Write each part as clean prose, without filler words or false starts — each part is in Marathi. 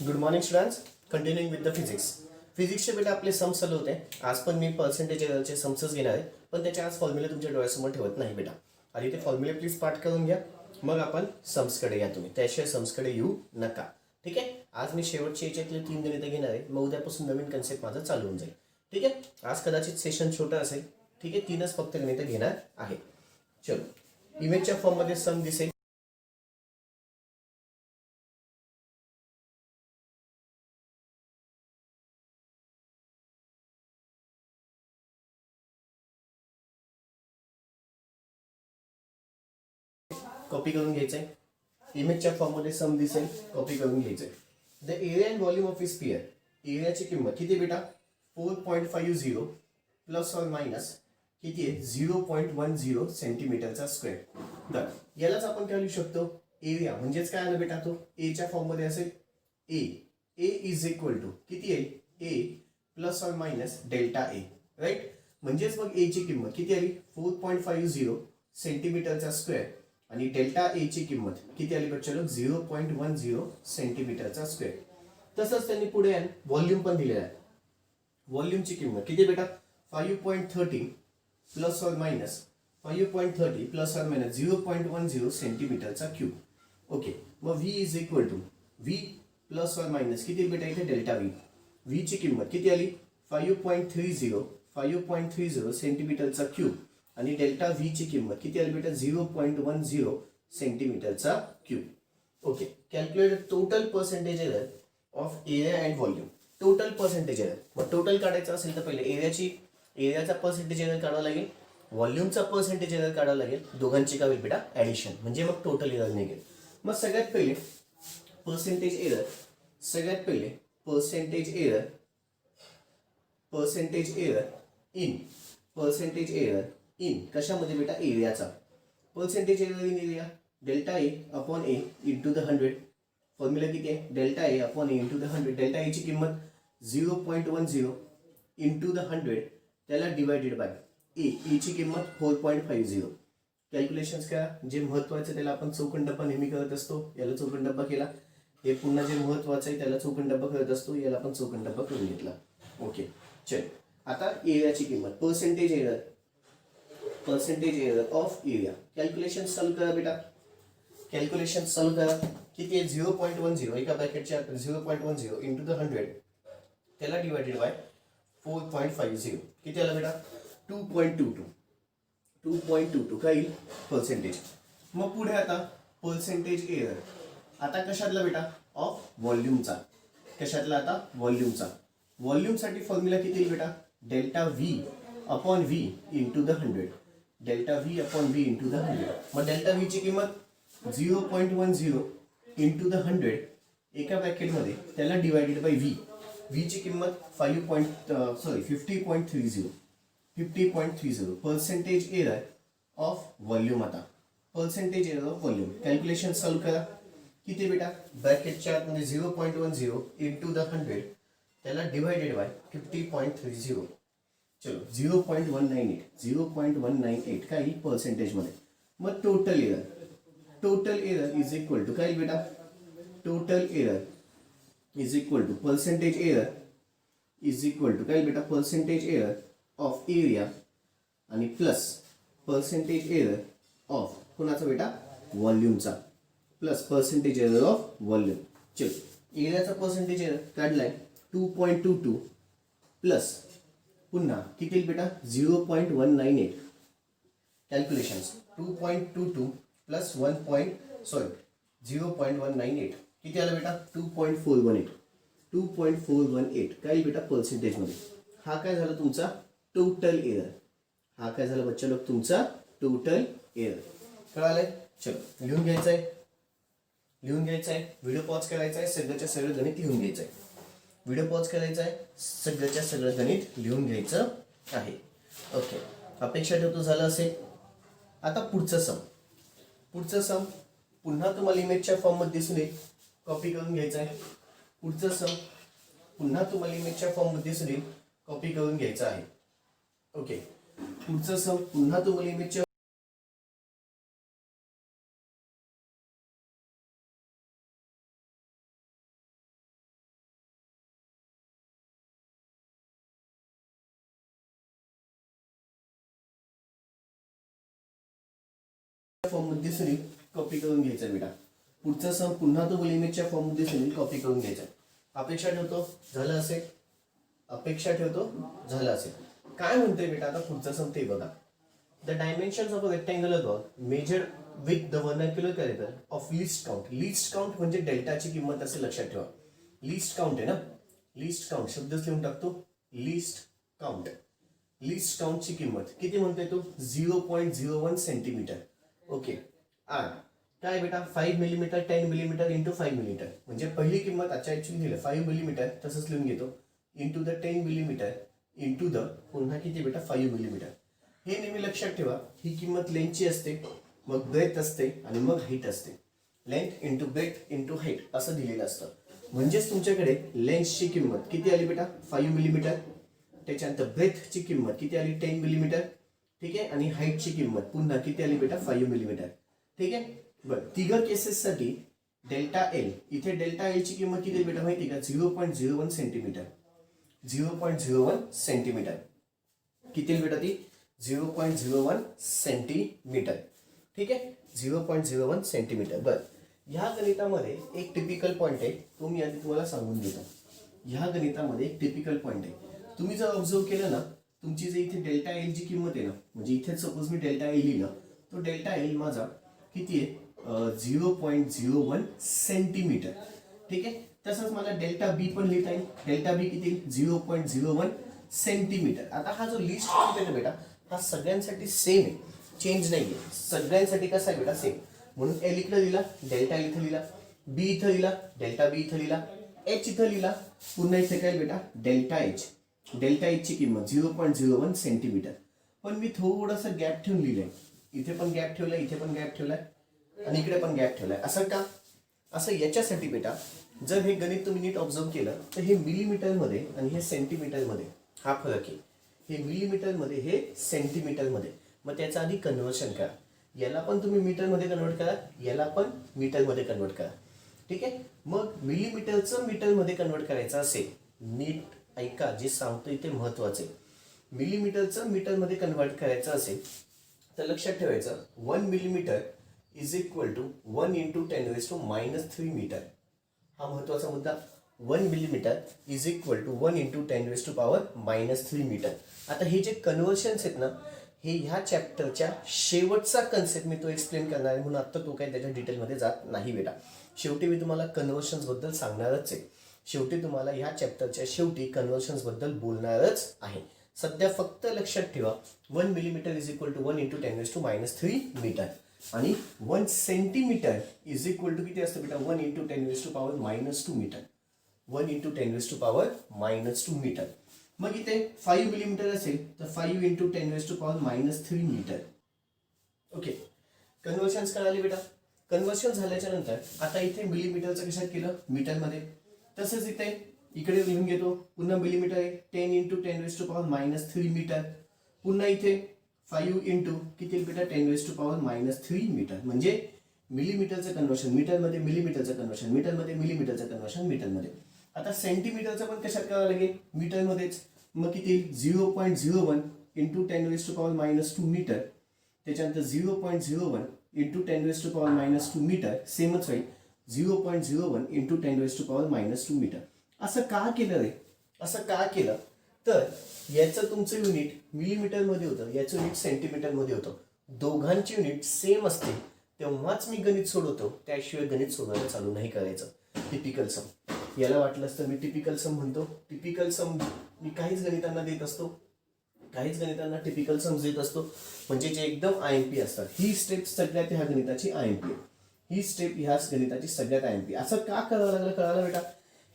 Good morning students. Continuing with the physics. फिजिक्सचे बेटा आपले सम चालू होते. आज पण मी पर्सेंटेज एररचे सम्सच घेणार आहे, पण त्याचे आज फॉर्म्युले तुमच्या डोळ्यासमोर ठेवत नाही बेटा. आधी ते फॉर्म्युले प्लीज पाठ करून घ्या, मग आपण सम्सकडे या. तुम्ही त्याशिवाय सम्सकडे येऊ नका. ठीक आहे. आज मी शेवटचे याच्यातले 3 गणितं घेणार आहे, मग उद्यापासून नवीन कन्सेप्ट माझा चालू होऊन जाईल. ठीक आहे. आज कदाचित सेशन छोटा असेल. ठीक आहे. 3च फक्त गणितं घेणार आहे. चलो, इमेजच्या फॉर्ममध्ये सम दिसेल. कॉपी करून घ्यायचंय. इमेजच्या फॉर्ममध्ये सम दिसेल, कॉपी करून घ्यायचंय. The area and volume of a sphere. एरियाची किंमत किती बेटा? 4.50 प्लस और मायनस किती आहे? 0.10 सेंटीमीटरचा स्क्वेअर. तर यालाच आपण काय लिहू शकतो? एरिया म्हणजेच काय आलं बेटा? तो एच्या फॉर्ममध्ये असेल ए. ए इज इक्वल टू किती आहे? ए प्लस और मायनस डेल्टा ए. राईट. म्हणजेच मग ए ची किंमत किती आली? 4.50 सेंटीमीटरचा स्क्वेअर आणि डेल्टा ए ची किंमत किती आली बच्चो? 0.10 सेंटीमीटरचा स्क्वेअर. तसंच त्यांनी पुढे व्हॉल्यूम पण दिलेला आहे. व्हॉल्यूमची किंमत किती बेटा? 5.30 प्लस और मायनस 5.30 प्लस और मायनस 0.10 सेंटीमीटरचा क्यूब. ओके. मग V is equal to V plus और मायनस किती बेटा? इथे डेल्टा व्ही. व्ही ची किंमत किती आली? 5.30 सेंटीमीटरचा क्यूब आणि डेल्टा व्ही ची किंमत किती आली बेटा? 0.10 सेंटीमीटरचा cube. Okay. Calculate total percentage error of area and volume. Total percentage error. मग टोटल काढायचं असेल तर पहिले एरियाचा पर्सेंटेज एरर काढावा लागेल, व्हॉल्यूमचा पर्सेंटेज एरर काढावा लागेल. दोघांची काय होईल बेटा? ॲडिशन. म्हणजे मग टोटल एरर निघेल. मग सगळ्यात पहिले पर्सेंटेज एरर. सगळ्यात पहिले पर्सेंटेज एरर इन कशामध्ये बेटा? एरियाचा. Percentage error in area delta A upon A into the 100. Formula किती आहे? Delta A upon A into the 100. Delta A ची किंमत 0.10 इंटू द 100 त्याला डिवायडेड बाय ए. ए ची किंमत 4.50. कॅल्क्युलेशन्स करा. जे महत्वाचं त्याला आपण चौकन डब्बा नेहमी करत असतो, याला चौकन डब्बा केला. हे पुन्हा जे महत्वाचं आहे त्याला चौकन डब्बा करत असतो, याला आपण चौकन डब्बा करून घेतला. ओके. चल, आता एरियाची किंमत percentage error of area. Calculation solve करा बेटा. कॅल्क्युलेशन सॉल्व करा. किती आहे? 0.10 एका ब्रॅकेटच्या 0.10 इंटू द 100 त्याला डिवायडेड बाय 4.50 किती आला बेटा? 2.22 काय येईल? पर्सेंटेज. मग पुढे आता पर्सेंटेज एरर आता कशातला बेटा? ऑफ व्हॉल्यूमचा. कशातला? आता व्हॉल्यूमचा. व्हॉल्यूमसाठी फॉर्म्युला किती येईल बेटा? Delta V upon V into the 100. Delta V upon V into the 100. मग डेल्टा व्ही ची किंमत 0.10 इंटू द 100 एका ब्रॅकेटमध्ये त्याला डिवायडेड बाय व्ही. व्ही ची किंमत 50.30 पर्सेंटेज एरर ऑफ व्हॉल्यूम. आता percentage error of volume calculation solve करा. किती बेटा? ब्रॅकेटच्या आतमध्ये 0.10 इंटू द 100 त्याला डिवायडेड बाय 50.30. चलो 0.198 काय येईल पर्सेंटेजमध्ये. मग total error is equal to काय बेटा? Total error is equal to percentage error is equal to काय बेटा? पर्सेंटेज एरर ऑफ एरिया आणि प्लस पर्सेंटेज एरर ऑफ कोणाचा बेटा? व्हॉल्यूमचा. Plus percentage error of volume. चल, एरियाचा पर्सेंटेज एरर काढलाय 2.22 प्लस पुन्हा किती बेटा? 0.198. कॅल्क्युलेशन्स 2.22 प्लस 0.198 किती आलं बेटा? 2.418 काय बेटा? पर्सेंटेजमध्ये. हा काय झाला तुमचा? Total error. हा काय झाला बच्चा लोक? तुमचा टोटल एरर. कळालंय? चलो, लिहून घ्यायचंय. व्हिडिओ पॉज करायचा आहे. सगळ्याच्या सगळं गणित लिहून घ्यायचंय. व्हिडिओ पॉज करायचा आहे. सगळ्याच्या सगळं गणित लिहून घ्यायचं आहे. ओके. अपेक्षा ठेवतो झालं असेल. आता पुढचं सम पुन्हा तुम्हाला इमेजच्या फॉर्ममध्ये दिसून येईल. कॉपी करून घ्यायचं आहे. पुढचं सम पुन्हा तुम्हाला इमेजच्या फॉर्ममध्ये दिसून येईल. कॉपी करून घ्यायचं आहे. ओके. पुढचं सम पुन्हा तुम्हाला इमेजच्या फॉर्म मध्ये दिसून येईल, कॉपी करून घ्यायचा बेटा. पुढचा सम पुन्हा तो इमेजच्या फॉर्म मध्ये दिसून येईल, कॉपी करून घ्यायचा. अपेक्षा ठेवतो झालं असेल, अपेक्षा ठेवतो झालं असेल. काय म्हणतोय बेटा आता पुढचा सम ते बघा. The dimensions of a rectangular ball measured with the vernacular character of list count. List count म्हणजे डेल्टाची किंमत असे लक्षात ठेवा. लिस्ट काउंट आहे ना, लिस्ट काउंट शब्दच लिहून टाकतो. लिस्ट काउंट, लिस्ट काउंटची किंमत किती म्हणतोय तो 0.01 सेंटीमीटर. ओके. आर काय बेटा 5 मिलीमीटर 10 मिलीमीटर इंटू 5 मिलीमीटर. म्हणजे पहिली किंमत अच्छा ऍक्च्युअली दिलं 5 मिलीमीटर, तसंच लिहून घेतो, into the 10 millimetre into the पुन्हा किती बेटा 5 मिलीमीटर. हे नेहमी लक्षात ठेवा, ही किंमत लेंथची असते, मग ब्रेथ असते आणि मग हाईट असते. Length into breadth into height असं दिलेलं असतं. म्हणजेच तुमच्याकडे लेंथची किंमत किती आली बेटा 5 मिलीमीटर, त्याच्यानंतर ब्रेथची किंमत किती आली 10 मिलीमीटर, ठीक आहे, आणि हाईटची किंमत पुन्हा किती आली बेटा 5 मिलीमीटर. ठीक आहे. बरं, तिघ केसेससाठी डेल्टा एल, इथे डेल्टा एल ची किंमत किती बेटा माहिती का 0.01 सेंटीमीटर. 0.01 सेंटीमीटर किती बेटा ती 0.01 सेंटीमीटर. ठीक आहे, 0.01 सेंटीमीटर. बरं, ह्या गणितामध्ये एक टिपिकल पॉईंट आहे, तो मी आधी तुम्हाला सांगून देतो. ह्या गणितामध्ये एक टिपिकल पॉईंट आहे. तुम्ही जर ऑब्झर्व केलं ना, तुमची जे इथे डेल्टा एल ची किंमत आहे ना, म्हणजे इथे सपोज मी डेल्टा एल लिहिलं, तो डेल्टा एल माझा किती आहे 0.01 सेंटीमीटर. ठीक आहे. तसंच मला डेल्टा बी पण लिहिता येईल. डेल्टा बी किती 0.01 सेंटीमीटर. आता हा जो लिस्ट काउंट आहे ना बेटा, हा सगळ्यांसाठी सेम आहे, चेंज नाहीये. सगळ्यांसाठी कसा आहे बेटा सेम. म्हणून एल इकडे लिहिला, डेल्टा एल इथं लिहिला, बी इथं लिहिला, डेल्टा बी इथं लिहिला, एच इथं लिहिला, पुन्हा इथे काय बेटा डेल्टा एच. डेल्टा एच ची किंमत 0.01 सेंटीमीटर. पण मी थोडासा गॅप ठेवून लिहिलंय, इथे पण गॅप ठेवलाय, इथे पण गॅप ठेवलाय आणि इकडे पण गॅप ठेवलाय. असं का? असं याच्यासाठी बेटा, जर हे गणित तुम्ही नीट ऑब्झर्व केलं तर हे मिलीमीटर मध्ये आणि हे सेंटीमीटर मध्ये हा फरक आहे. हे मिलीमीटर मध्ये, हे सेंटीमीटर मध्ये. मग त्याचं आधी कन्व्हर्शन करा. याला पण तुम्ही मीटर मध्ये कन्वर्ट करा, याला पण मीटर मध्ये कन्वर्ट करा. ठीक आहे. मग मिलीमीटरचं मीटर मध्ये कन्वर्ट करायचं असेल, नीट ऐका जे सांगतोय ते महत्वाचं आहे. मिलीमीटरचं मीटर मध्ये कन्वर्ट करायचं असेल तर लक्षात ठेवायचं 1 millimetre is equal to 1 into 10⁻³ metre. हा महत्वाचा मुद्दा. 1 millimetre is equal to 1 into 10⁻³ metre. आता हे जे कन्व्हर्शन्स आहेत ना, हे ह्या चॅप्टरच्या शेवटचा कन्सेप्ट मी तो एक्सप्लेन करणार आहे, म्हणून आता तो काही त्याच्या डिटेलमध्ये जात नाही बेटा. शेवटी मी तुम्हाला कन्व्हर्शन्स बद्दल सांगणारच आहे. शेवटी तुम्हाला ह्या चॅप्टरच्या शेवटी कन्व्हर्शन्स बद्दल बोलणारच आहे. सध्या फक्त लक्षात ठेवा 1 millimetre is equal to 1 into 10⁻³ metre आणि 1 सेंटीमीटर इज इक्वल टू किती असतं बेटा 1 इंटू 10⁻² मीटर. 1 into 10⁻² metre. मग इथे 5 मिलीमीटर असेल तर 5 इंटू 10⁻³ मीटर. ओके. कन्व्हर्शन्स कळाली बेटा. कन्व्हर्शन झाल्याच्या नंतर आता इथे मिलीमीटरचं कशात केलं मीटरमध्ये, तसंच इथे इकडे लिहून घेतो, पुन्हा मिलीमीटर आहे 10 इंटू 10⁻³ मीटर, पुन्हा इथे 5 इंटू किती बेटा 10⁻³ मीटर. म्हणजे मिलीमीटरचं कन्व्हर्शन मीटरमध्ये, मिलीमीटरचं कन्व्हर्शन मीटरमध्ये, मिलीमीटरचं कन्व्हर्शन मीटरमध्ये. आता सेंटीमीटरचं पण कशात करावं लागेल मीटरमध्येच. मग किती 0.01 इंटू 10⁻² मीटर, त्याच्यानंतर 0.01 इंटू 10⁻² मीटर सेमच होईल 0.01 इंटू 10⁻² मीटर. असं का केलं रे? असं का केलं तर याचं तुमचं युनिट मिलीमीटर मध्ये होतं, याचं युनिट सेंटीमीटर मध्ये होतं. दोघांची युनिट सेम असते तेव्हाच मी गणित सोडवतो, त्याशिवाय गणित सोडवायला चालू नाही करायचं. टिपिकल सम, याला वाटलंच तर मी टिपिकल सम म्हणतो. टिपिकल सम मी काहीच गणितांना देत असतो, काहीच गणितांना टिपिकल सम्स देत असतो, म्हणजे जे एकदम IMP असतात. ही स्टेप सगळ्यात ह्या गणिताची IMP, ही स्टेप ह्याच गणिताची सगळ्यात IMP. असं का करावं लागलं कळालं बेटा.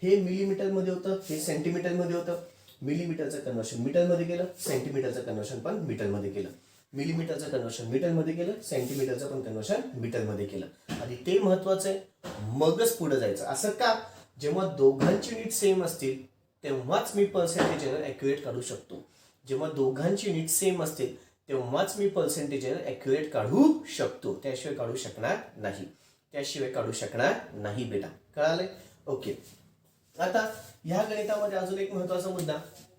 हे मिलीमीटर मध्ये होतं, हे सेंटीमीटर मध्ये होतं. मिलीमीटरचं कन्व्हर्शन मीटर मध्ये केलं, सेंटीमीटरचं कन्व्हर्शन पण मीटर मध्ये केलं. मिलीमीटरचं कन्व्हर्शन मीटर मध्ये केलं, सेंटीमीटरचं पण कन्व्हर्शन मीटर मध्ये केलं. आणि ते महत्वाचं आहे, मगच पुढे जायचं. असं का? जेव्हा दोघांची युनिट सेम असतील तेव्हाच मी पर्सेंटेज एरर ॲक्युरेट काढू शकतो. जेव्हा दोघांची युनिट सेम असतील तेव्हाच मी पर्सेंटेज एरर ॲक्युरेट काढू शकतो, त्याशिवाय काढू शकणार नाही, त्याशिवाय काढू शकणार नाही बेटा. कळालंय? ओके. आता ह्या गणितामध्ये अजून एक महत्वाचा मुद्दा,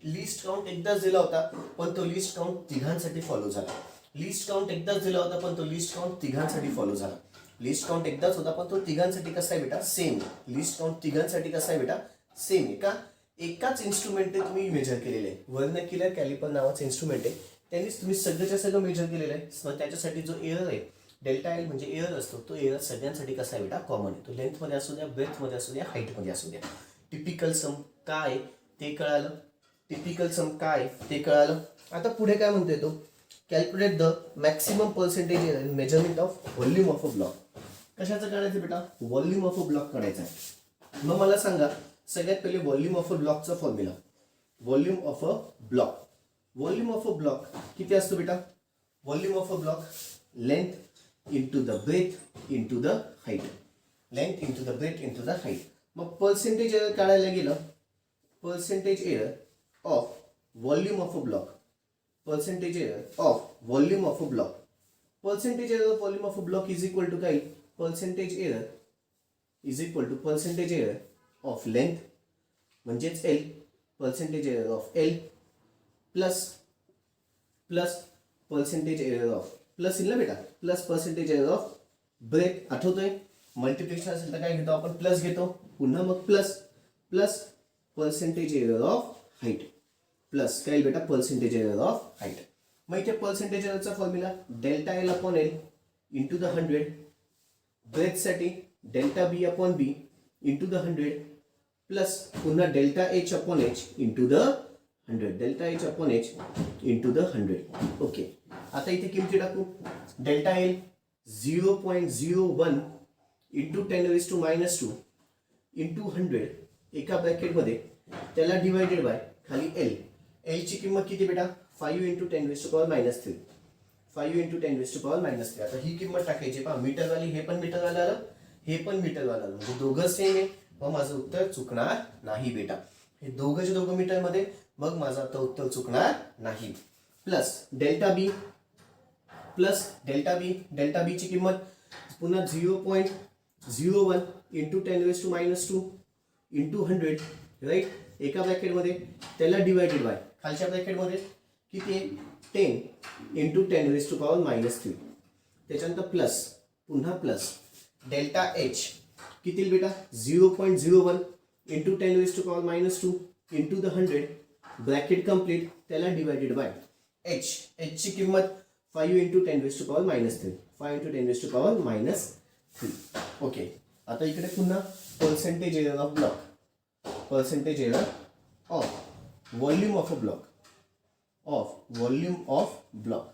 लिस्ट काउंट एकदाच दिला होता पण तो लिस्ट काउंट तिघांसाठी फॉलो झाला. लिस्ट काउंट एकदाच दिला होता पण तो लिस्ट काउंट तिघांसाठी फॉलो झाला. लिस्ट काउंट एकदाच होता पण तो तिघांसाठी कसा आहे बेटा सेम. लिस्ट काउंट तिघांसाठी कसा आहे बेटा सेम आहे का एकाच इन्स्ट्रुमेंटने तुम्ही मेजर केलेले आहे. व्हर्नाक्युलर कॅलिपर नावाचं इन्स्ट्रुमेंट आहे त्यांनीच तुम्ही सगळ्याच्या सगळं मेजर केलेलं आहे. मग त्याच्यासाठी जो एरर आहे डेल्टा एल म्हणजे एरर असतो तो एरर सगळ्यांसाठी कसा आहे बेटा कॉमन आहे. तो लेंथमध्ये असू द्या ब्रेथमध्ये असू द्या हाईटमध्ये असू द्या. टिपिकल सम काय ते कळालं. टिपिकल सम काय ते कळालं. आता पुढे काय म्हणतोय तो calculate the maximum percentage error in measurement of volume of a block. कशाचं काढायचं बेटा व्हॉल्यूम ऑफ अ ब्लॉक काढायचा आहे. मग मला सांगा सगळ्यात पहिले व्हॉल्यूम ऑफ अ ब्लॉकचा formula. Volume of a block. Volume of a block किती असतो बेटा volume of a block length into the breadth into the height. Length into the breadth into the height. मग पर्सेंटेज एरर काढायला गेलं percentage error of volume of a block. Percentage error of volume of a block. Percentage error of volume of a block is equal to काय percentage error is equal to percentage error of length म्हणजेच L. Percentage error of L plus percentage error of plus येईल ना बेटा plus percentage error of breadth. आठवतोय मल्टिप्लिकेशन असेल तर काय घेतो आपण प्लस घेतो पुन्हा मग plus percentage error of height plus काय बेटा पर्सेंटेज एरर ऑफ हाईट. मग इथे पर्सेंटेज एररचा formula delta L upon L into the 100. ब्रेथसाठी delta B upon B into the 100 plus पुन्हा delta H upon H into the 100. Delta H upon H into the 100. Okay आता इथे किमती टाकू. डेल्टा एल 0.01 इंटू 10⁻² इंटू 100 एका ब्रॅकेटमध्ये त्याला डिवायडेड बाय खाली एल. एलची किंमत किती बेटा 5 इंटू 10⁻³ 5 इंटू 10⁻³ आता ही किंमत टाकायची पहा मीटरवाली. हे पण मीटरवाला आलं हे पण मीटरवाला आलं म्हणजे दोघं सेम आहे. मग माझं उत्तर चुकणार नाही बेटा. हे दोघं मीटरमध्ये मग माझं आता उत्तर चुकणार नाही. प्लस डेल्टा बी डेल्टा बी ची किंमत पुन्हा 0.01 इंटू 10⁻² इंटू 100 राईट. एका ब्रॅकेटमध्ये त्याला डिवायडेड बाय खालच्या ब्रॅकेटमध्ये किती आहे 10 इंटू 10⁻³ त्याच्यानंतर प्लस पुन्हा प्लस डेल्टा एच किती बेटा 0.01 into 10⁻² into the 100 bracket complete त्याला डिवायडेड बाय एच ची किंमत 5 इंटू 10⁻³ 5 इंटू 10⁻³ ओके. आता इकडे पुन्हा percentage error of block. Percentage error of volume of a block of volume of block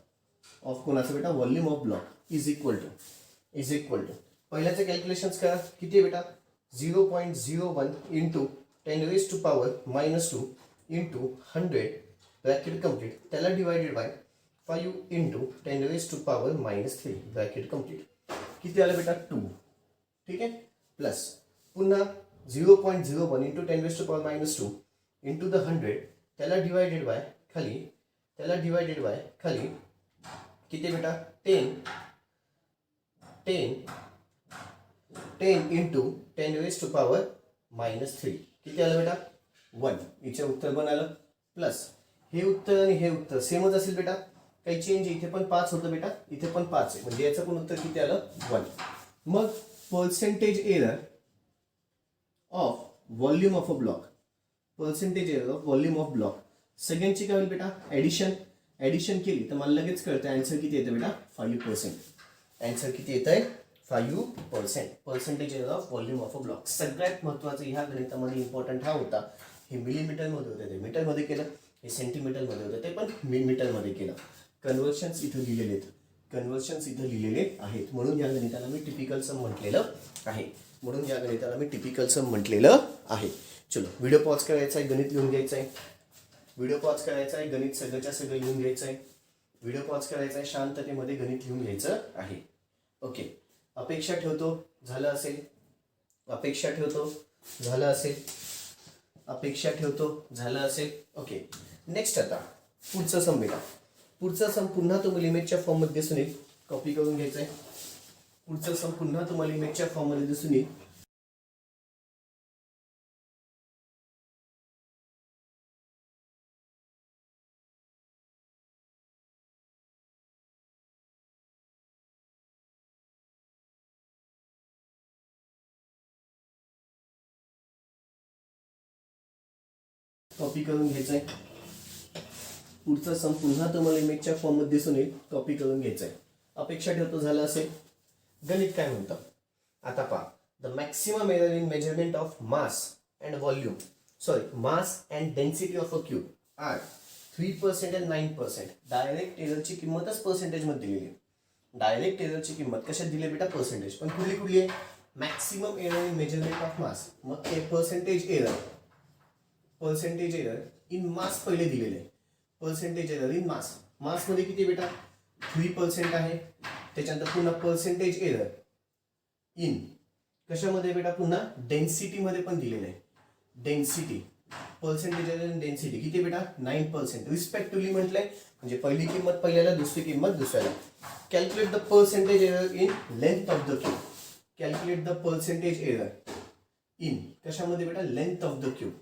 of कोणाचं बेटा volume of block is equal to पहिल्याचे कॅल्क्युलेशन्स करा किती आहे बेटा 0.01 इंटू 10⁻² इंटू 100 ब्रॅकेट कंप्लीट त्याला divided by 5 into 10⁻³ bracket complete किती आलं बेटा 2. ठीक आहे प्लस पुन्हा 0.01 इंटू 10⁻² इंटू द 100 त्याला डिवायडेड बाय खाली किती बेटा 10 इंटू 10⁻³ किती आलं बेटा 1. इथे उत्तर पण आलं प्लस हे उत्तर आणि हे उत्तर सेमच असेल बेटा काही चेंज इथे पण 5 होतं बेटा इथे पण 5 आहे म्हणजे याचं पण उत्तर किती आलं 1. मग percentage error of volume of a block. Percentage error of volume of block सगळ्यांची काय होईल बेटा ॲडिशन केली तर मला लगेच कळतं आन्सर किती येतं बेटा 5%. आन्सर किती येत आहे 5%. Percentage error of volume of a block सगळ्यात महत्त्वाचं ह्या गणितामध्ये इम्पॉर्टंट हा होता. हे मिलीमीटरमध्ये होते ते मीटरमध्ये केलं हे सेंटीमीटरमध्ये होतं ते पण मीटरमध्ये केलं. कन्व्हर्शन्स इथं लिहिलेले आहेत म्हणून या गणिताला मी टिपिकल सम म्हटलेलं आहे. चलो व्हिडिओ पॉज करायचा आहे गणित लिहून घ्यायचं आहे. गणित सगळंच्या सगळं लिहून घ्यायचं आहे. व्हिडिओ पॉज करायचा आहे शांततेमध्ये गणित लिहून घ्यायचं आहे. ओके अपेक्षा ठेवतो झालं असेल. ओके नेक्स्ट आता पुढचं सम बेटा. पुढचा सम पुन्हा तुम्हाला इमेजच्या फॉर्ममध्ये दिसून येईल. कॉपी करून घ्यायचं आहे. पुढचा सम पुन्हा तुम्हाला इमेजच्या फॉर्ममध्ये दिसून येईल. कॉपी करून घ्यायचंय. पुढचा सम पुन्हा तुम्हाला इमेजच्या फॉर्म मध्ये दिसून येईल. कॉपी करून घ्यायचंय. अपेक्षा ठेवतो झालं असेल. गणित काय म्हणतं आता पहा. The maximum error in measurement of mass and volume mass and density of a cube are 3% and 9%. Direct एररची किंमतच पर्सेंटेज मध्ये दिलेली आहे. डायरेक्ट एररची किंमत कशात दिली बेटा पर्सेंटेज. पण कुठली आहे maximum error in measurement of मास. मग ते पर्सेंटेज एरर इन मास पहिले दिलेले आहे. पर्सेंटेज एरर इन मास. मास मध्ये किती बेटा 3% आहे. त्याच्यानंतर पुन्हा पर्सेंटेज एरर इन कशामध्ये बेटा पुन्हा डेन्सिटी मध्ये पण दिलेलं आहे. Density percentage error in density किती बेटा 9% रिस्पेक्टिव्हली म्हटलंय. म्हणजे पहिली किंमत पहिल्याला दुसरी किंमत दुसऱ्याला. Calculate the percentage error in length of the cube. Calculate the percentage error in कशामध्ये बेटा length of the cube.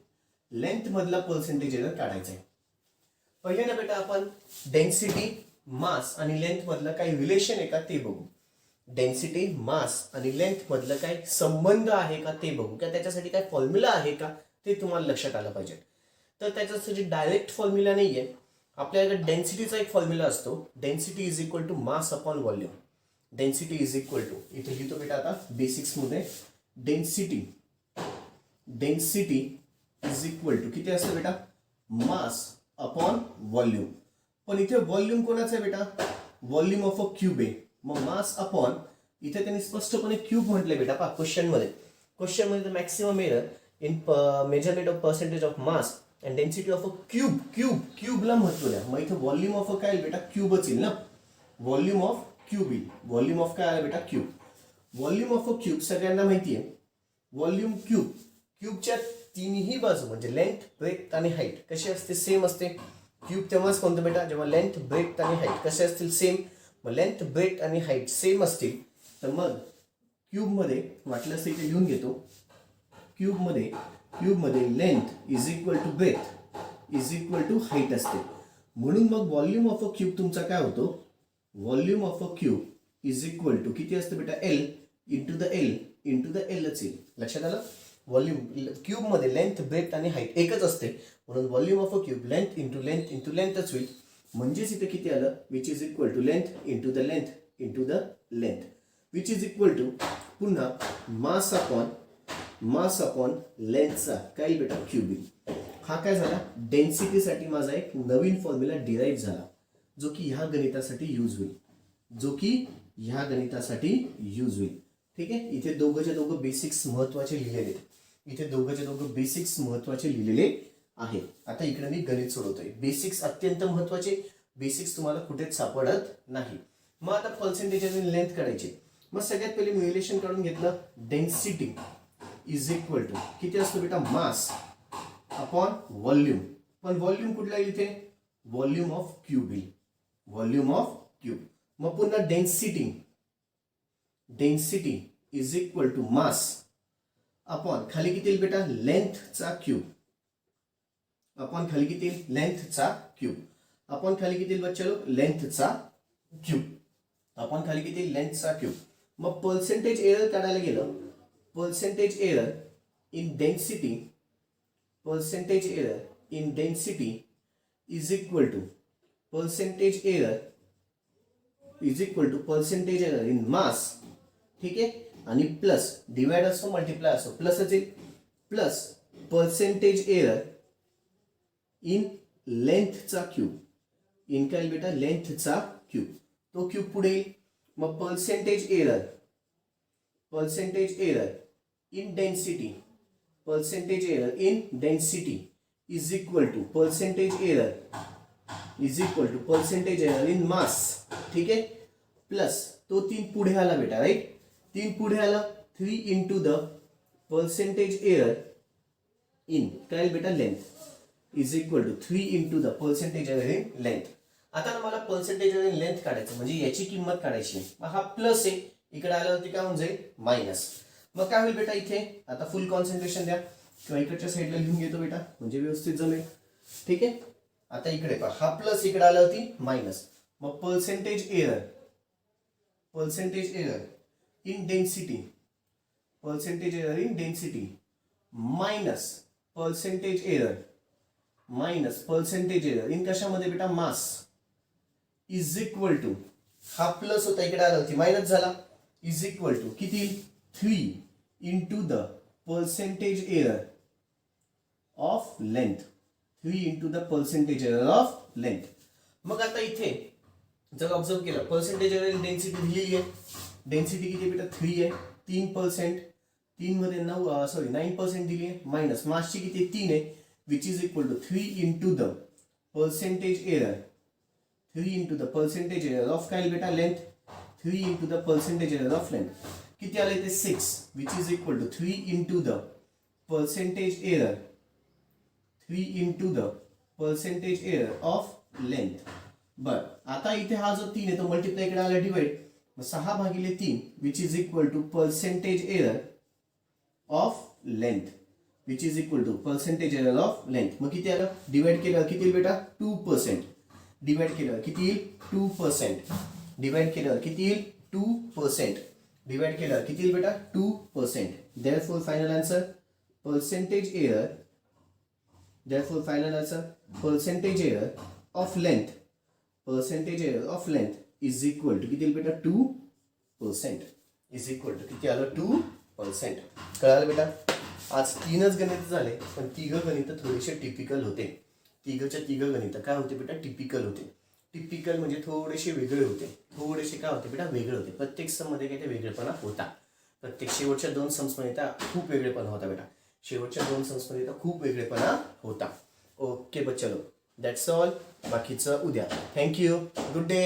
Length मधला पर्सेंटेज एरर काढायचा आहे. पहिल्यांदा बेटा आपण डेन्सिटी मास आणि लेंथ मधलं काही रिलेशन आहे का ते बघू. डेन्सिटी मास आणि लेंथ मधलं काय संबंध आहे का ते बघू. किंवा त्याच्यासाठी काय फॉर्म्युला आहे का ते तुम्हाला लक्षात आलं पाहिजे. तर त्याच्यासाठी डायरेक्ट फॉर्म्युला नाहीये. आपल्याकडे डेन्सिटीचा एक फॉर्म्युला असतो. Density is equal to mass upon volume. Density is equal to इथे लिहितो बेटा आता बेसिक्स मध्ये. डेन्सिटी इज इक्वल टू किती असतं बेटा मास अपॉन व्हॉल्यूम. पण इथे व्हॉल्यूम कोणाचं आहे बेटा व्हॉल्यूम ऑफ अ क्यूब आहे. मग मास अपॉन इथे त्यांनी स्पष्टपणे क्यूब म्हटलंय बेटा पहा क्वेश्चन मध्ये maximum error in measurement of percentage of mass and density of a क्यूबला महत्व द्या. मग इथे व्हॉल्यूम ऑफ काय बेटा क्यूबच येईल ना. व्हॉल्यूम ऑफ क्यूब येईल. व्हॉल्यूम ऑफ काय आलं बेटा cube. Volume of a cube सगळ्यांना माहिती आहे. व्हॉल्यूम क्यूबच्या तिन्ही बाजू म्हणजे लेंथ ब्रेथ आणि हाईट कशी असते सेम असते. क्यूब तेव्हाच कोणतं बेटा जेव्हा लेंथ ब्रेथ आणि हाईट कसे असतील सेम. मग लेंथ ब्रेथ आणि हाईट सेम असतील तर मग क्यूब मध्ये वाटलं असं इथे लिहून घेतो. क्यूब मध्ये length is equal to breadth is equal to height असते. म्हणून मग व्हॉल्यूम ऑफ अ क्यूब तुमचा काय होतो. Volume of a cube is equal to किती असतं बेटा एल इंटू द एलच येईल. लक्षात आलं. व्हॉल्यूम क्यूब मध्ये लेंथ ब्रेथ आणि हाईट एकच असते. म्हणून volume of a cube length into लेंथच होईल. म्हणजेच इथे किती आलं which is equal to length into the length which is equal to पुन्हा मास अपॉन लेंथचा काय बेटा क्यूब. हा काय झाला डेन्सिटीसाठी माझा एक नवीन फॉर्म्युला डिराईव्ह झाला जो की ह्या गणितासाठी यूज होईल. ठीक आहे. इथे दोघं बेसिक्स महत्वाचे लिहिलेले आहेत. आता इकडे मी गणित सोडवतोय. बेसिक्स अत्यंत महत्वाचे. बेसिक्स तुम्हाला कुठेच सापडत नाही. मग आता पर्सेंटेज आणि लेंथ काढायचे. मग सगळ्यात पहिले मी रिलेशन काढून घेतलं. डेन्सिटी इज इक्वल टू किती असतो बेटा मास अपॉन व्हॉल्यूम. पण व्हॉल्यूम कुठला येईल इथे व्हॉल्यूम ऑफ क्यूब येईल. मग पुन्हा density is equal to mass upon खाली किती येईल बेटा लेंथचा क्यूब. अपॉन खाली किती येईल लेंथचा क्यूब. अपॉन खाली किती येईल बच्चो लेंथचा क्यूब. मग पर्सेंटेज एरर काढायला गेलं. Percentage error in density is equal to percentage error in mass. ठीक आहे. आणि प्लस डिवाइड असतो मल्टिप्लाय असतो प्लसच येईल. प्लस पर्सेंटेज एरर इन लेंथचा क्यूब. इन काय बेटा लेंथचा क्यूब. तो क्यूब पुढे येईल. मग percentage error in density is equal to percentage error in mass. ठीक आहे. प्लस तो 3 पुढे आला बेटा राईट. 3 पुढे आला 3 into the percentage error in काय बेटा length is equal to 3 into the percentage error in length. आता ना मला पर्सेंटेज एरर इन लेंथ काढायचं म्हणजे याची किंमत काढायची. मग हा प्लस आहे इकडे आल्यावरती काय होऊन जाईल मायनस. मग काय होईल बेटा इथे आता फुल कॉन्सन्ट्रेशन द्या किंवा इकडच्या साईडला लिहून घेतो बेटा म्हणजे व्यवस्थित जमेल. ठीक आहे. आता इकडे पहा हा प्लस इकडे आल्यावरती मायनस. मग percentage error in density minus percentage error minus percentage error in कशामध्ये बेटा मास इज इक्वल टू हा प्लस होता इकडे आला होती मायनस झाला इज इक्वल टू किती 3 into the percentage error of length 3 into the percentage error of length. मग आता इथे जर ऑब्झर्व केलं पर्सेंटेज एरर डेन्सिटी दिलेली आहे. डेन्सिटी किती बेटा 3 आहे 3%. 3 मध्ये 9% दिली आहे मायनस मासची किती 3 आहे which is equal to 3 into the percentage error 3 into the percentage error of काय बेटा length 3 into the percentage error of length किती आले ते 6 which is equal to 3 into the percentage error 3 into the percentage error of length. बर आता इथे हा जो 3 आहे तो मल्टिप्लाय इकडे आला डिवाइड 6 भागिले 3 which is equal to percentage error of length which is equal to percentage error of length. मग किती आलं डिवाइड केलं किती बेटा 2%. डिवाइड केलं किती येईल 2%. डिवाइड केलं किती येईल 2%. डिवाइड केलं किती येईल बेटा 2%. therefore final answer percentage error therefore final answer percentage error of length is equal to किती येईल बेटा 2% is equal to किती आलं 2%. कळालं बेटा. आज 3च गणित झाले पण 3 गणित थोडेसे टिपिकल होते. 3 गणित काय होते बेटा टिपिकल होते. टिपिकल म्हणजे थोडेसे वेगळे होते. थोडेसे काय होते बेटा वेगळे होते. प्रत्येक सम मध्ये काही वेगळेपणा होता. प्रत्येक शेवटच्या 2 सम्स मध्ये खूप वेगळेपणा होता बेटा. शेवटच्या 2 सम्स मध्ये खूप वेगळेपणा होता. ओके बच्चा लो दॅट्स ऑल. बाकीचं उद्या. थँक्यू. Good day.